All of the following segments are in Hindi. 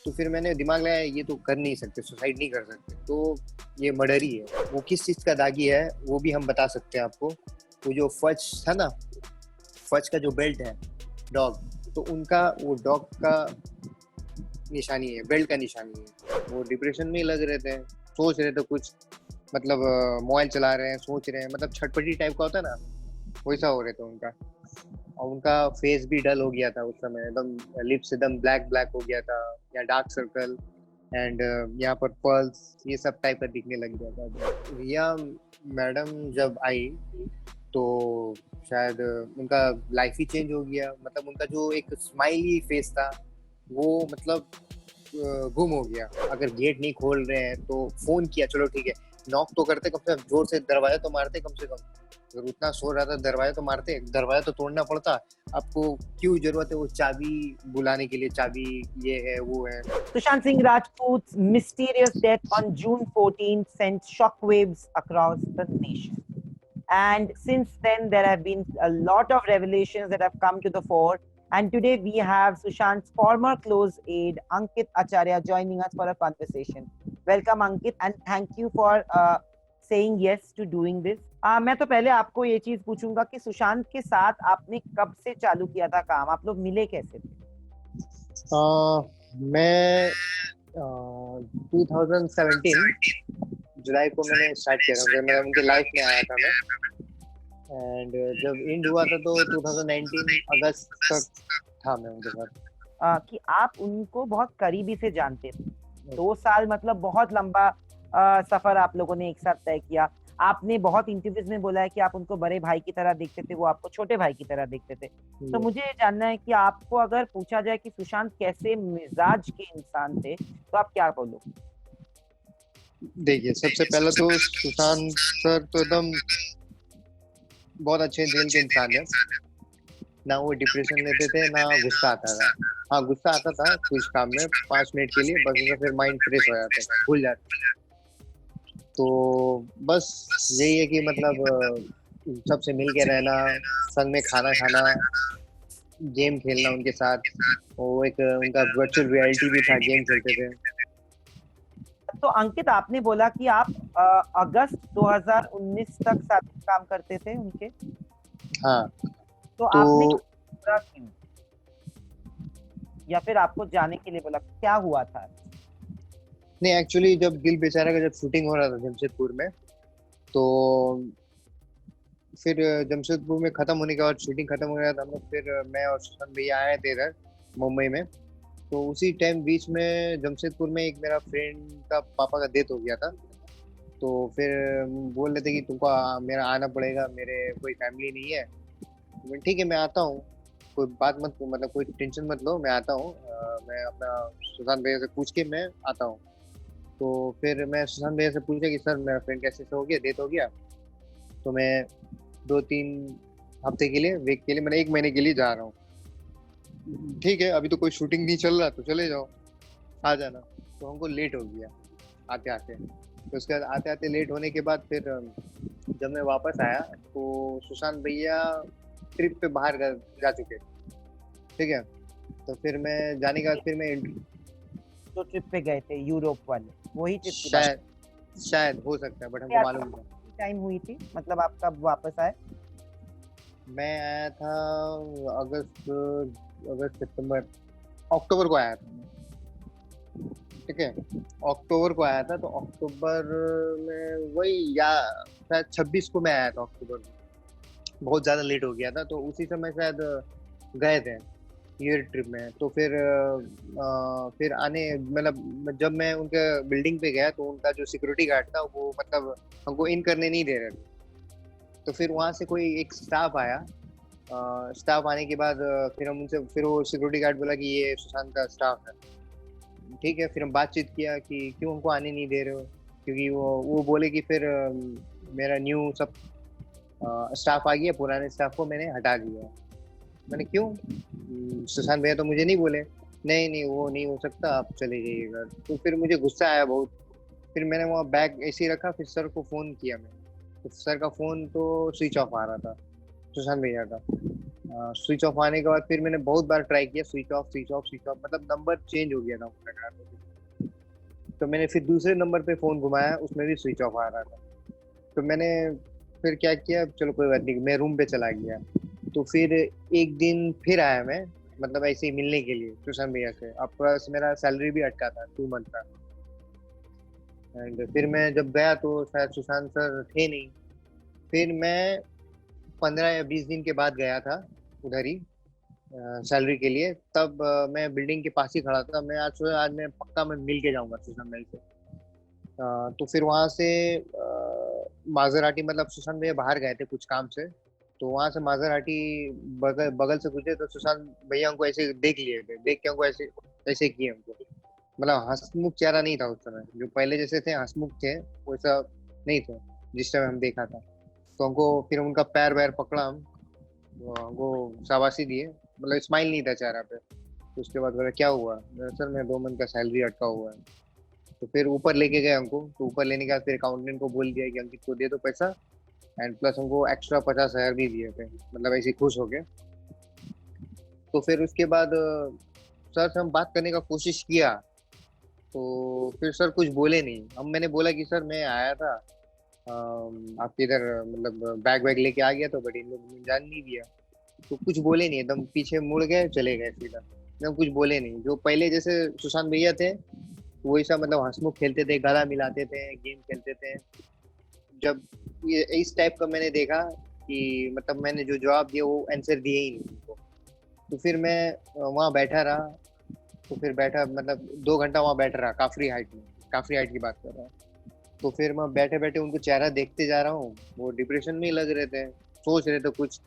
तो फिर मैंने दिमाग लगाया ये तो कर नहीं सकते, सुसाइड नहीं कर सकते, तो ये मर्डर ही है। वो किस चीज़ का दागी है वो भी हम बता सकते हैं आपको। वो जो फज था ना, फज का जो बेल्ट है, डॉग, तो उनका वो डॉग का निशानी है, बेल्ट का निशानी है। वो डिप्रेशन में ही लग रहे थे, सोच रहे थे कुछ, मतलब मोबाइल चला रहे हैं, सोच रहे हैं, मतलब छटपटी टाइप का होता है ना, वैसा हो रहे थे उनका। और उनका फेस भी डल हो गया था उस समय, एकदम लिप्स एकदम ब्लैक ब्लैक हो गया था, या डार्क सर्कल एंड यहाँ पर पर्ल्स, ये सब टाइप का दिखने लग गया था। रिया मैडम जब आई तो शायद उनका लाइफ ही चेंज हो गया। मतलब उनका जो एक स्माइली फेस था वो मतलब गुम हो गया। अगर गेट नहीं खोल रहे हैं तो फोन किया, चलो ठीक है, नॉक तो करते, कम से कम जोर से दरवाजा तो मारते कम से कम। अगर उतना सो रहा था दरवाजा तो मारते, दरवाजा तो तोड़ना पड़ता। आपको क्यों जरूरत है वो चाबी बुलाने के लिए, चाबी ये है वो है। Sushant Singh Rajput's mysterious death on June 14th sent shockwaves across the nation. And since then, there have been a lot of revelations that have come to the fore. And today we have Sushant's former close aide, Ankit Acharya, joining us for a conversation. Welcome, Ankit, and thank you for saying yes to doing this. मैं तो पहले आपको ये चीज पूछूंगा कि सुशांत के साथ आपने कब से चालू किया था काम, आप लोग मिले कैसे थे? मैं 2017 जुलाई को मैंने स्टार्ट किया था, मैं उनके लाइफ में आया था मैं। एंड जब एंड हुआ था तो 2019 अगस्त तक था मैं उनके साथ। कि आप उनको बहुत करीबी से जानते थे। 2 साल मतलब बहुत लंबा सफर आप लोगों ने एक साथ तय किया। आपने बहुत इंटरव्यूज में बोला है कि आप उनको बड़े भाई की तरह देखते थे, वो आपको छोटे भाई की तरह देखते थे। तो मुझे ये जानना है कि आपको अगर पूछा जाए कि सुशांत कैसे मिजाज के इंसान थे, तो आप क्या बोलोगे? देखिए, सबसे पहले तो सुशांत सर तो एकदम बहुत अच्छे दिल के इंसान है। ना वो डिप्रेशन लेते थे, ना गुस्सा आता था। हाँ, गुस्सा आता था कुछ काम में 5 मिनट के लिए, बस उससे फिर माइंड फ्रेश हो जाता था, भूल जाते। तो बस यही है कि मतलब सबसे मिल के रहना, संग में खाना खाना, गेम खेलना उनके साथ। वो एक उनका वर्चुअल रियलिटी भी था, गेम खेलते थे। तो अंकित, आपने बोला कि आप अगस्त 2019 तक साथ में काम करते थे उनके। हाँ, तो तो आपने बोला क्यों, या फिर आपको जाने के लिए बोला, क्या हुआ था? नहीं, एक्चुअली जब दिल बेचारा का जब शूटिंग हो रहा था जमशेदपुर में, तो फिर जमशेदपुर में खत्म होने के बाद, शूटिंग खत्म हो गया था, हम लोग फिर मैं और सुशांत भैया आए थे इधर मुंबई में। तो उसी टाइम बीच में जमशेदपुर में एक मेरा फ्रेंड का पापा का डेथ हो गया था। तो फिर बोल रहे थे कि तुमको मेरा आना पड़ेगा, मेरे कोई फैमिली नहीं है। तो मैं, ठीक है मैं आता हूँ, कोई बात मत, मतलब कोई टेंशन मत लो, मैं आता हूँ। मैं अपना सुशांत भैया से पूछ के मैं आता हूँ। तो फिर मैं सुशांत भैया से पूछा कि सर मेरा फ्रेंड कैसे हो गया, डेथ हो गया, तो मैं 2-3 हफ्ते के लिए, वीक के लिए, मैंने 1 महीने के लिए जा रहा हूँ। ठीक है, अभी तो कोई शूटिंग नहीं चल रहा, तो चले जाओ, आ जाना। तो हमको लेट हो गया आते आते। तो उसके बाद आते आते लेट होने के बाद फिर जब मैं वापस आया तो सुशांत भैया ट्रिप पे बाहर जा चुके, ठीक है। तो फिर मैं जाने के बाद फिर मैं जो ट्रिप पे गए थे यूरोप वाले, वही ट्रिप की बात शायद हो सकता है, बट हमको मालूम नहीं। टाइम हुई थी, मतलब आप कब वापस आए? मैं आया था अगस्त सितंबर अक्टूबर को आया था, ठीक है। अक्टूबर को आया था, तो अक्टूबर में वही, या शायद 26 को मैं आया था अक्टूबर में। बहुत ज्यादा लेट हो गया था, तो उसी समय शायद गए थे ईयर ट्रिप में। तो फिर आने, मतलब जब मैं उनके बिल्डिंग पे गया तो उनका जो सिक्योरिटी गार्ड था वो मतलब हमको इन करने नहीं दे रहे थे। तो फिर वहां से कोई एक स्टाफ आया। स्टाफ आने के बाद फिर हम उनसे, फिर वो सिक्योरिटी गार्ड बोला कि ये सुशांत का स्टाफ है, ठीक है। फिर हम बातचीत किया कि क्यों हमको आने नहीं दे रहे हो, क्योंकि वो बोले कि फिर मेरा न्यू सब स्टाफ आ गया, पुराने स्टाफ को मैंने हटा दिया। मैंने क्यों, सुशांत भैया तो मुझे नहीं बोले। नहीं नहीं, वो नहीं हो सकता, आप चले जाइएगा। तो फिर मुझे गुस्सा आया बहुत। फिर मैंने वहाँ बैग ऐसे ही रखा, फिर सर को फोन किया मैं। तो सर का फोन तो स्विच ऑफ आ रहा था, सुशांत भैया का। स्विच ऑफ आने के बाद फिर मैंने बहुत बार ट्राई किया, switch off switch off switch off, मतलब नंबर चेंज हो गया था उनका कार में। तो मैंने फिर दूसरे नंबर पे फोन घुमाया, उसमें भी स्विच ऑफ आ रहा था। तो मैंने फिर क्या किया, चलो कोई बात नहीं, मैं रूम पे चला गया। तो फिर एक दिन फिर आया मैं, मतलब ऐसे ही मिलने के लिए सुशांत भैया से। अब प्लस मेरा सैलरी भी अटका था 2 मंथ का। एंड फिर मैं जब गया तो शायद सुशांत सर थे नहीं। फिर मैं 15 या 20 दिन के बाद गया था उधर ही सैलरी के लिए। तब मैं बिल्डिंग के पास ही खड़ा था। मैं आज सोचा आज मैं पक्का मैं मिल के जाऊंगा सुशांत भाई से। तो फिर वहां से माजराटी, मतलब सुशांत भैया बाहर गए थे कुछ काम से। तो वहां से माजराटी बगल बगल से गुजरे तो सुशांत भैया हमको ऐसे देख लिए थे, देख के हमको ऐसे ऐसे किए हमको। मतलब हंसमुख चेहरा नहीं था उस समय, जो पहले जैसे थे हंसमुख थे वैसा नहीं थे जिस समय हम देखा था। तो हमको फिर उनका पैर वैर पकड़ा हम, वो हमको शाबाशी दिए, मतलब स्माइल नहीं था चेहरा पे। तो उसके बाद बोला क्या हुआ, मैंने, सर मैं 2 मंथ का सैलरी अटका हुआ है। तो फिर ऊपर लेके गए हमको। तो ऊपर लेने के बाद फिर अकाउंटेंट को बोल दिया कि अंकित को दे दो पैसा। एंड प्लस हमको एक्स्ट्रा 50,000 भी दिए थे, मतलब ऐसे ही खुश हो गए। तो फिर उसके बाद सर से हम बात करने का कोशिश किया। तो फिर सर कुछ बोले नहीं। हम मैंने बोला कि सर मैं आया था आपके इधर, मतलब बैग वैग लेके आ गया, तो बट इन लोग ने जान नहीं दिया। तो कुछ बोले नहीं, एकदम पीछे मुड़ गए चले गए सीधा, एकदम कुछ बोले नहीं। जो पहले जैसे सुशांत भैया थे वो ऐसा, मतलब हंसमुख खेलते थे, गला मिलाते थे, गेम खेलते थे। जब ये इस टाइप का मैंने देखा कि मतलब मैंने जो जवाब दिया वो आंसर दिए ही नहीं उनको। तो फिर मैं वहाँ बैठा रहा। तो फिर बैठा, मतलब 2 घंटा वहाँ बैठा रहा, काफरी हाइट में, काफरी हाइट की बात कर रहा हूँ। तो फिर मैं बैठे बैठे उनको चेहरा देखते जा रहा हूँ। वो डिप्रेशन में ही लग रहे थे, सोच रहे थे कुछ,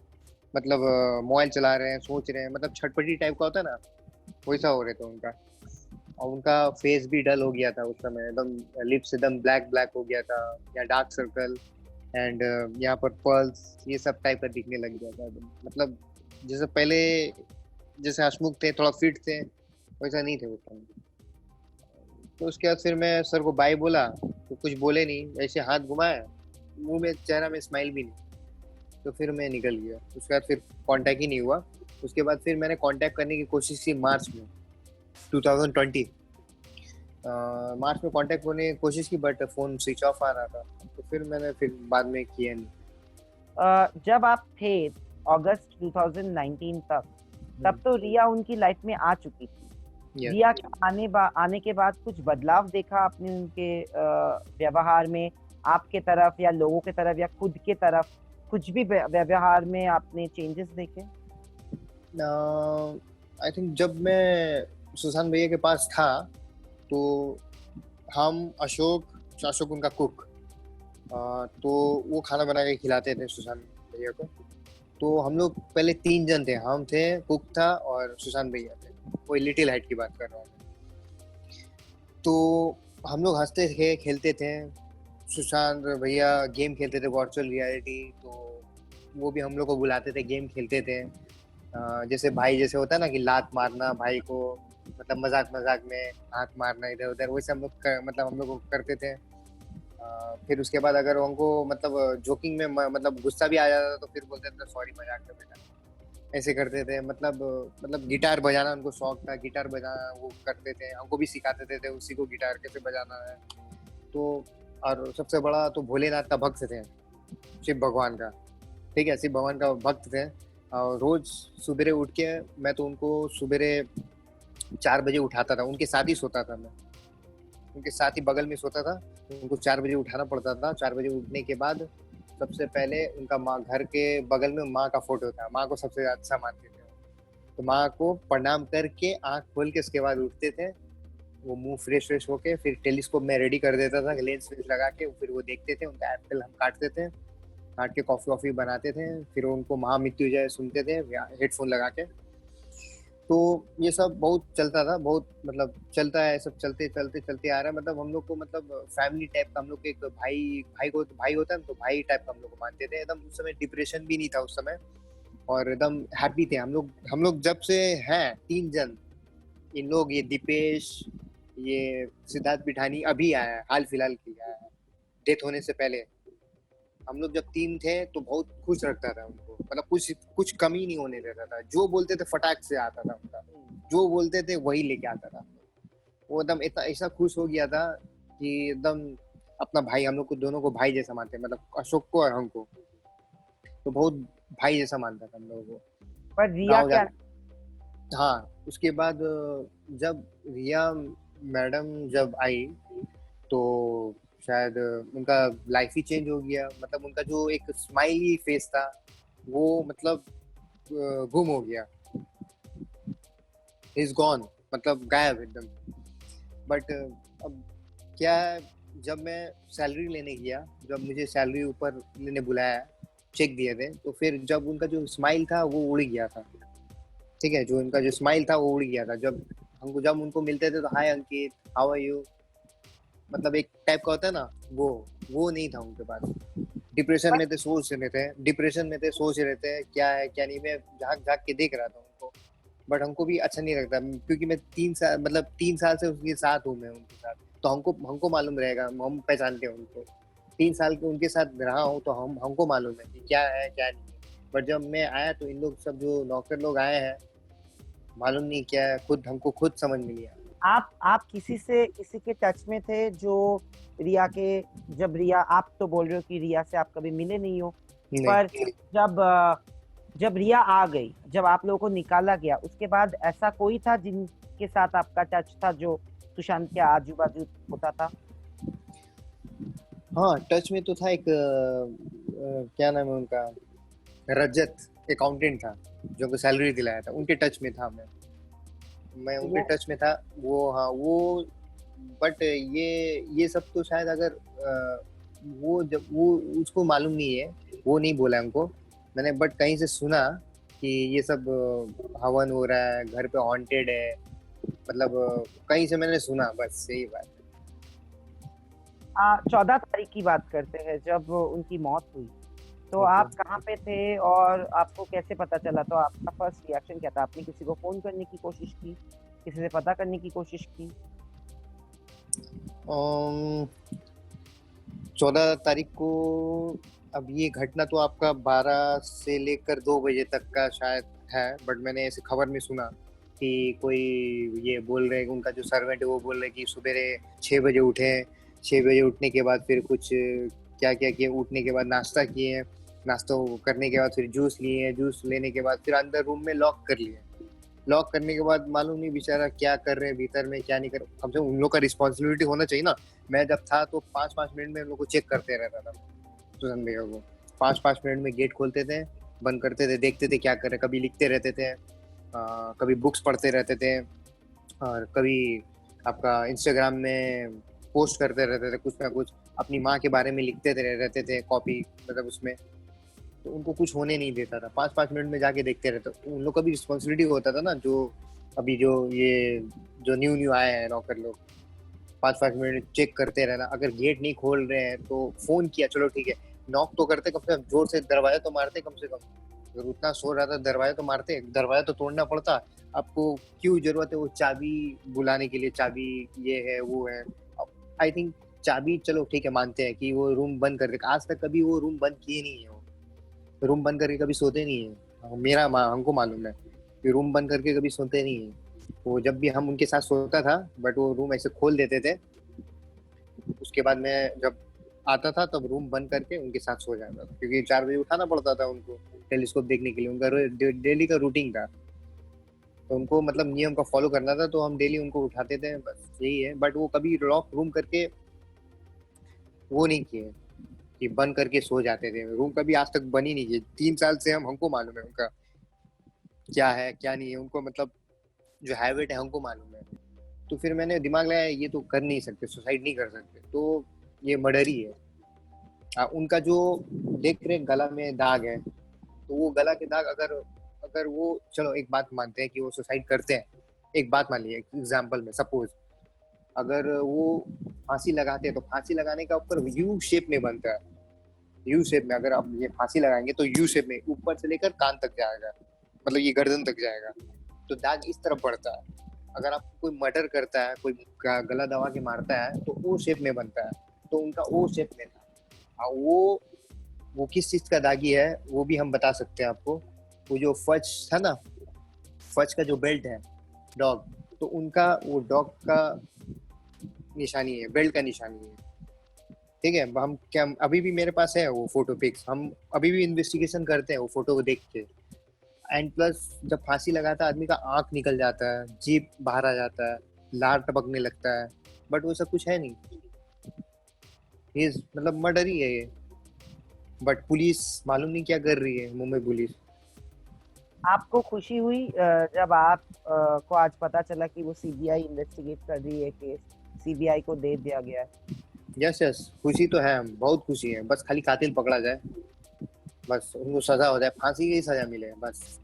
मतलब मोबाइल चला रहे हैं, सोच रहे हैं, मतलब छटपटी टाइप का होता है ना, वैसा हो रहे थे उनका। और उनका फेस भी डल हो गया था उस समय, एकदम लिप्स एकदम ब्लैक ब्लैक हो गया था, या डार्क सर्कल। एंड यहाँ पर पर्ल्स ये सब टाइप का दिखने लग गया था एकदम। मतलब जैसे पहले जैसे हंसमुख थे, थोड़ा फिट थे, वैसा नहीं थे उस टाइम। तो उसके बाद फिर मैं सर को बाय बोला, तो कुछ बोले नहीं, ऐसे हाथ घुमाया, मुंह में चेहरा में स्माइल भी नहीं। तो फिर मैं निकल गया। उसके बाद फिर कांटेक्ट ही नहीं हुआ। उसके बाद फिर मैंने कांटेक्ट करने की कोशिश की मार्च में 2020। मार्च में कांटेक्ट करने की कोशिश की, बट फोन स्विच ऑफ आ रहा था। तो फिर मैंने फिर बाद में किया नहीं। जब आप थे अगस्त 2019 तक, तब तो रिया उनकी लाइफ में आ चुकी थी। Yes. रिया के आने के बाद कुछ बदलाव देखा आपने उनके व्यवहार में, आपके तरफ या लोगों के तरफ या खुद के तरफ, कुछ भी व्यवहार में आपने चेंजेस देखे? आई थिंक जब मैं सुशांत भैया के पास था, तो हम अशोक उनका कुक, तो वो खाना बना के खिलाते थे सुशांत भैया को। तो हम लोग पहले 3 जन थे, हम थे, कुक था और सुशांत भैया थे। कोई लिटिल हाइट की बात कर रहा हूँ मैं। तो हम लोग हंसते थे, खेलते थे। सुशांत भैया गेम खेलते थे, वर्चुअल रियलिटी। तो वो भी हम लोग को बुलाते थे, गेम खेलते थे। जैसे भाई जैसे होता है ना कि लात मारना भाई को, मतलब मजाक मजाक में हाथ मारना इधर उधर, वैसे हम लोग मतलब हम लोग को करते थे। फिर उसके बाद अगर उनको मतलब जोकिंग में मतलब गुस्सा भी आ जाता था, तो फिर बोलते थे सॉरी मजाक में बेटा, ऐसे करते थे। मतलब गिटार बजाना उनको शौक था, गिटार बजाना वो करते थे, हमको भी सिखाते थे उसी को गिटार कैसे बजाना है। तो और सबसे बड़ा तो भोलेनाथ का भक्त थे, शिव भगवान का। ठीक है, शिव भगवान का भक्त थे। और रोज सुबेरे उठ के मैं तो उनको सुबेरे 4 बजे उठाता था, उनके साथ ही सोता था मैं, उनके साथ ही बगल में सोता था। उनको 4 बजे उठाना पड़ता था। 4 बजे उठने के बाद सबसे पहले उनका माँ, घर के बगल में माँ का फोटो था, माँ को सबसे अच्छा मानते थे। तो माँ को प्रणाम करके आंख खोल के उसके बाद उठते थे। वो मुंह फ्रेश फ्रेश होके फिर टेलीस्कोप में रेडी कर देता था, लेंस वेंस लगा के। फिर वो देखते थे, उनका एप्पल हम काटते थे, काट के कॉफी वॉफी बनाते थे। फिर उनको महामृत्युंजय सुनते थे हेडफोन लगा के। तो ये सब बहुत चलता था, बहुत मतलब चलता है, सब चलते चलते चलते आ रहा है। मतलब हम लोग को, मतलब फैमिली टाइप का हम लोग, एक भाई भाई को भाई होता है ना, तो भाई टाइप का हम लोग को मानते थे एकदम। उस समय डिप्रेशन भी नहीं था उस समय, और एकदम हैप्पी थे हम लोग। जब से हैं 3 जन, इन लोग, ये दीपेश, ये सिद्धार्थ पिठानी अभी आया है, हाल फिलहाल की आया है, डेथ होने से पहले। हम लोग जब टीम थे तो बहुत खुश रखता था उनको, मतलब कुछ कुछ कमी नहीं होने देता था, जो बोलते थे फटाक से आता था उनका, जो बोलते थे वही लेके आता था। वो एकदम इतना ऐसा खुश हो गया था कि एकदम अपना भाई, हम लोग को दोनों को भाई जैसा मानते हैं, मतलब अशोक को और हमको तो बहुत भाई जैसा मानता था हम लोगों को। पर रिया गाँव क्या? जा हाँ, उसके बाद जब रिया मैडम जब आई तो शायद उनका लाइफ ही चेंज हो गया, मतलब उनका जो एक स्माइली फेस था वो मतलब गुम हो गया, इज गॉन, मतलब गायब एकदम। बट अब क्या है, जब मैं सैलरी लेने गया, जब मुझे सैलरी ऊपर लेने बुलाया, चेक दिए थे, तो फिर जब उनका जो स्माइल था वो उड़ गया था। ठीक है, जो उनका जो स्माइल था वो उड़ गया था। जब उनको मिलते थे तो हाय अंकित, हाउ आर यू, मतलब एक टाइप का होता है ना, वो नहीं था उनके पास। डिप्रेशन में थे, सोच रहे थे क्या है क्या नहीं। मैं झांक झांक के देख रहा था उनको, बट हमको भी अच्छा नहीं लगता, क्योंकि मैं 3 साल, मतलब 3 साल से उसके साथ हूँ, मैं उनके साथ, तो हमको हमको मालूम रहेगा, हम पहचानते हैं उनको। 3 साल के उनके साथ रहा हूँ तो हमको मालूम है कि क्या है क्या नहीं है। बट जब मैं आया तो इन लोग सब जो नौकर लोग आए हैं, मालूम नहीं क्या है, खुद समझ में नहीं आया। आप किसी के टच में थे जो रिया के, जब रिया, आप तो बोल रहे हो कि रिया से आप कभी मिले नहीं हो, पर नहीं, जब रिया आ गई, जब आप लोगों को निकाला गया, उसके बाद ऐसा कोई था जिनके साथ आपका टच था जो सुशांत के आजू बाजू होता था? हाँ टच में तो था एक क्या नाम है उनका, रजत, अकाउंटेंट था जो उनको सैलरी दिलाया था, उनके टच में था मैं उनके वो टच में था। वो हाँ वो, बट ये सब तो शायद अगर वो जब वो उसको मालूम नहीं है, वो नहीं बोला हमको। मैंने बट कहीं से सुना कि ये सब हवन हो रहा है, घर पे हॉन्टेड है, मतलब कहीं से मैंने सुना, बस यही बात। 14 तारीख की बात करते हैं जब उनकी मौत हुई, तो ओके। आप कहाँ पे थे और आपको कैसे पता चला? तो आपका फर्स्ट रिएक्शन क्या था? आपने किसी को फोन करने की कोशिश की, किसी से पता करने की कोशिश की? 14 तारीख को, अब ये घटना तो आपका 12 से लेकर 2 बजे तक का शायद है, बट मैंने ऐसे खबर में सुना कि कोई ये बोल रहे, उनका जो सर्वेंट है वो बोल रहे कि सवेरे 6 बजे उठे, 6 बजे उठने के बाद फिर कुछ क्या क्या किए, उठने के बाद नाश्ता किए, नाश्ता करने के बाद फिर जूस लिए, जूस लेने के बाद फिर अंदर रूम में लॉक कर लिए। लॉक करने के बाद मालूम नहीं बेचारा क्या कर रहे हैं भीतर में, क्या नहीं कर, कम से कम उन लोग का रिस्पॉन्सिबिलिटी होना चाहिए ना। मैं जब था तो 5-5 मिनट में उन लोग को चेक करते रहता था, सुशांत भैया को। 5-5 मिनट में गेट खोलते थे, बंद करते थे, देखते थे क्या कर रहे, कभी लिखते रहते थे, कभी बुक्स पढ़ते रहते थे, और कभी आपका इंस्टाग्राम में पोस्ट करते रहते थे कुछ ना कुछ, अपनी माँ के बारे में लिखते रहते थे कॉपी, मतलब उसमें। तो उनको कुछ होने नहीं देता था, 5-5 मिनट में जाके देखते रहते। तो उन लोग का भी रिस्पॉन्सिबिलिटी होता था ना, जो अभी जो ये जो न्यू न्यू आए हैं नौकर लोग, 5-5 मिनट चेक करते रहना। अगर गेट नहीं खोल रहे हैं तो फोन किया, चलो ठीक है, नॉक तो करते, कम से कम जोर से दरवाजा तो मारते कम से कम। अगर उतना शोर रहा था दरवाजा तो मारते, दरवाजा तो तोड़ना पड़ता। आपको क्यों जरूरत है वो चाबी बुलाने के लिए, चाबी ये है वो है। आई थिंक चाबी चलो ठीक है, मानते हैं कि वो रूम बंद करके, आज तक कभी वो रूम बंद किए नहीं है, वो रूम बंद करके कभी सोते नहीं है। हमको मालूम है कि रूम बंद करके कभी सोते नहीं है। वो जब भी हम उनके साथ सोता था, बट वो रूम ऐसे खोल देते थे, उसके बाद मैं जब आता था तब रूम बंद करके उनके साथ सो जाता था, क्योंकि 4 बजे उठाना पड़ता था उनको टेलीस्कोप देखने के लिए, उनका डेली का रूटीन था। तो उनको मतलब नियम का फॉलो करना था, तो हम डेली उनको उठाते थे, बस यही है। बट वो कभी लॉक रूम करके वो नहीं किए कि बंद करके सो जाते थे, रूम कभी आज तक बन ही नहीं किए। 3 साल से हमको मालूम है उनका क्या है क्या नहीं है, उनको मतलब जो हैबिट है हमको मालूम है। तो फिर मैंने दिमाग लगाया ये तो कर नहीं सकते, सुसाइड नहीं कर सकते, तो ये मर्डर ही है। उनका जो देख रहे गला में दाग है, तो वो गला के दाग, अगर अगर वो, चलो एक बात मानते हैं कि वो सुसाइड करते हैं, एक बात मान लीजिए एग्जाम्पल में, सपोज अगर वो फांसी लगाते हैं तो फांसी लगाने का ऊपर यू शेप में बनता है। यू शेप में अगर आप ये फांसी लगाएंगे तो यू शेप में ऊपर से लेकर कान तक जाएगा, मतलब ये गर्दन तक जाएगा, तो दाग इस तरफ बढ़ता है। अगर आप कोई मर्डर करता है, कोई गला दबा के मारता है तो ओ शेप में बनता है, तो उनका ओ शेप में था। वो वो किस चीज का दागी है वो भी हम बता सकते हैं आपको। वो जो फज था ना, फज का जो बेल्ट है, डॉग, तो उनका वो डॉग का निशानी है, बेल्ट का निशानी है। ठीक है, हम क्या, अभी भी मेरे पास है वो फोटो पिक्स, हम अभी भी इन्वेस्टिगेशन करते हैं वो फोटो को देख के। एंड प्लस जब फांसी लगाता है आदमी का आंख निकल जाता है, जीभ बाहर आ जाता है, लार टपकने लगता है, बट वो सब कुछ है नहीं। ये मतलब मर्डर ही है ये। बट पुलिस मालूम नहीं क्या कर रही है, मुंबई पुलिस। आपको खुशी हुई जब आप को आज पता चला कि वो सीबीआई इन्वेस्टिगेट कर रही है केस, सीबीआई को दे दिया गया है? यस यस, खुशी तो है, बहुत खुशी है। बस खाली कातिल पकड़ा जाए, बस उनको सजा हो जाए, फांसी की सजा मिले बस।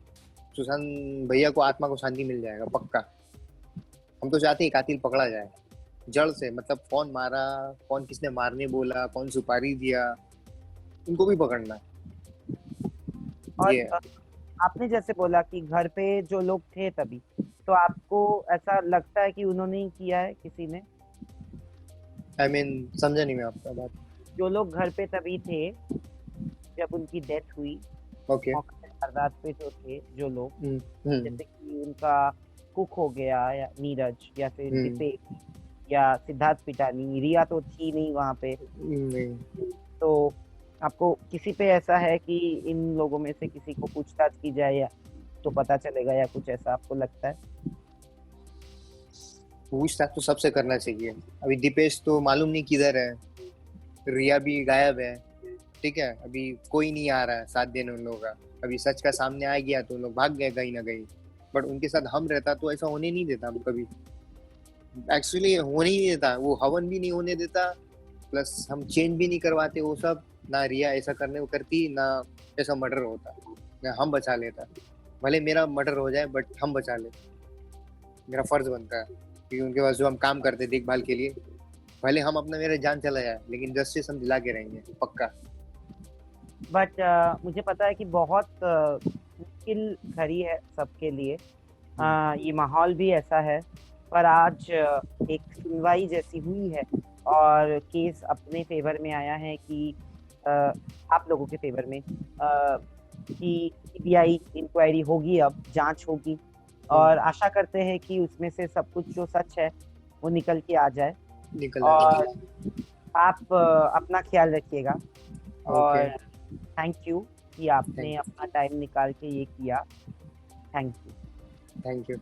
सुशांत भैया को आत्मा को शांति मिल जाएगा पक्का। हम तो चाहते हैं कातिल पकड़ा जाए जड़ से, मतलब कौन मारा, कौन किसने मारने बोला, कौन सुपारी दिया, उनको भी पकड़ना है। और ये आपने जैसे बोला कि घर पे जो लोग थे तभी, तो आपको ऐसा लगता है कि उन्होंने ही किया है, किसी ने? आई मीन समझा नहीं मैं आपका बात। जो लोग घर पे तभी थे जब उनकी डेथ हुई, ओके। मौके पे वारदात पे जो थे जो लोग, हम्म। जैसे कि उनका कुक हो गया, या नीरज, या फिर हम्म। दीपेक, या सिद्धार्थ पिटानी, रिया तो थी नहीं वहां पे, नहीं। तो आपको किसी पे ऐसा है कि इन लोगों में से किसी को पूछताछ की जाए या तो पता चलेगा, या कुछ ऐसा आपको लगता है? पूछताछ तो सबसे करना चाहिए। अभी दीपेश तो मालूम नहीं किधर है, रिया भी गायब है। ठीक है, अभी कोई नहीं आ रहा है साथ देने उन लोगों का। अभी सच का सामने आ गया तो उन लोग भाग गए कहीं ना कहीं। बट उनके साथ हम रहता तो ऐसा होने नहीं देता हम कभी, एक्चुअली होने ही नहीं देता, वो हवन भी नहीं होने देता, प्लस हम चेंज भी नहीं करवाते वो सब। ना रिया ऐसा करने को करती, ना ऐसा मर्डर होता, ना हम बचा लेता। भले मेरा मर्डर हो जाए बट हम बचा ले, मेरा फर्ज बनता है, क्योंकि उनके पास जो हम काम करते देखभाल के लिए, भले हम अपना मेरा जान चला जाए लेकिन जस्टिस हम दिला के रहेंगे पक्का। बट मुझे पता है कि बहुत मुश्किल घड़ी है सबके लिए, ये माहौल भी ऐसा है, पर आज एक सुनवाई जैसी हुई है और केस अपने फेवर में आया है कि आप लोगों के फेवर में, कि सीबीआई इंक्वायरी होगी, अब जांच होगी, और आशा करते हैं कि उसमें से सब कुछ जो सच है वो निकल के आ जाए। निकल और आए। आप अपना ख्याल रखिएगा, ओके। और थैंक यू कि आपने थैंक अपना टाइम निकाल के ये किया। Thank you. Thank you.